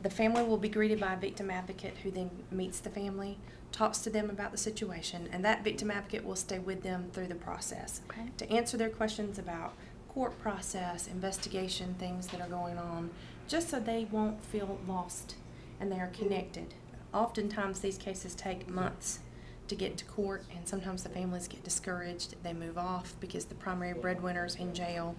The family will be greeted by a victim advocate who then meets the family, talks to them about the situation, and that victim advocate will stay with them through the process to answer their questions about court process, investigation, things that are going on, just so they won't feel lost and they are connected. Oftentimes these cases take months to get to court, and sometimes the families get discouraged. They move off because the primary breadwinner's in jail,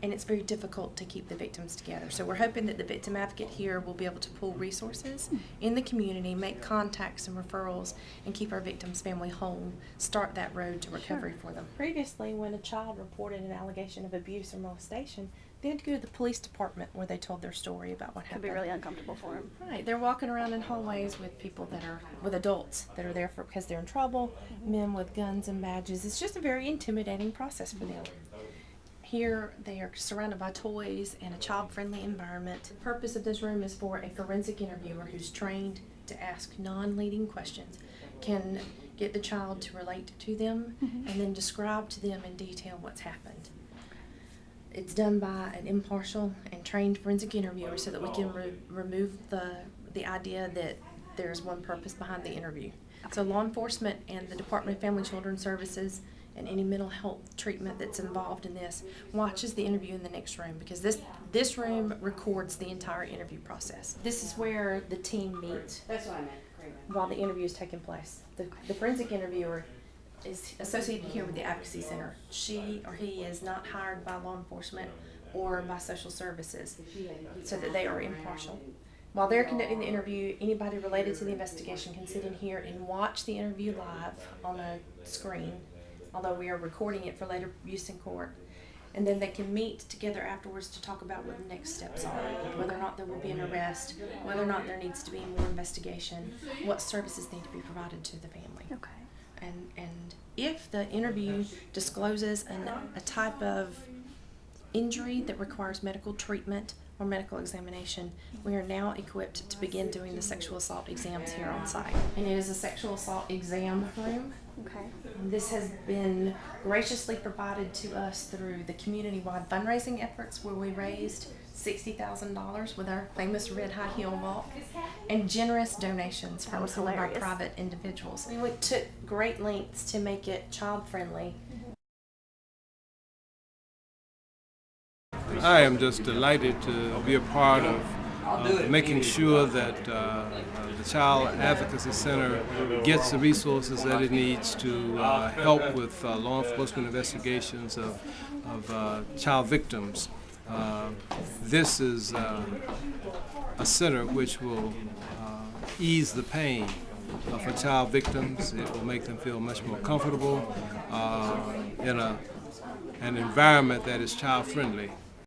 and it's very difficult to keep the victims together. So we're hoping that the victim advocate here will be able to pull resources in the community, make contacts and referrals, and keep our victims' family whole, start that road to recovery for them. Previously, when a child reported an allegation of abuse or molestation, they had to go to the police department where they told their story about what happened. It could be really uncomfortable for them. Right, they're walking around in hallways with people that are, with adults that are there for because they're in trouble, men with guns and badges. It's just a very intimidating process for them. Here, they are surrounded by toys and a child-friendly environment. The purpose of this room is for a forensic interviewer who's trained to ask non-leading questions, can get the child to relate to them, and then describe to them in detail what's happened. It's done by an impartial and trained forensic interviewer so that we can remove the idea that there's one purpose behind the interview. So law enforcement and the Department of Family and Children Services and any mental health treatment that's involved in this watches the interview in the next room, because this room records the entire interview process. This is where the team meets while the interview is taking place. The forensic interviewer is associated here with the Advocacy Center. She or he is not hired by law enforcement or by social services, so that they are impartial. While they're conducting the interview, anybody related to the investigation can sit in here and watch the interview live on a screen, although we are recording it for later use in court. And then they can meet together afterwards to talk about what the next steps are, whether or not there will be an arrest, whether or not there needs to be more investigation, what services need to be provided to the family. Okay. And if the interview discloses a type of injury that requires medical treatment or medical examination, we are now equipped to begin doing the sexual assault exams here on site. And it is a sexual assault exam room. Okay. This has been graciously provided to us through the community-wide fundraising efforts, where we raised $60,000 with our famous red high heel walk, and generous donations from some of our private individuals. We took great lengths to make it child-friendly. I am just delighted to be a part of making sure that the Child Advocacy Center gets the resources that it needs to help with law enforcement investigations of child victims. This is a center which will ease the pain for child victims. It will make them feel much more comfortable in an environment that is child-friendly.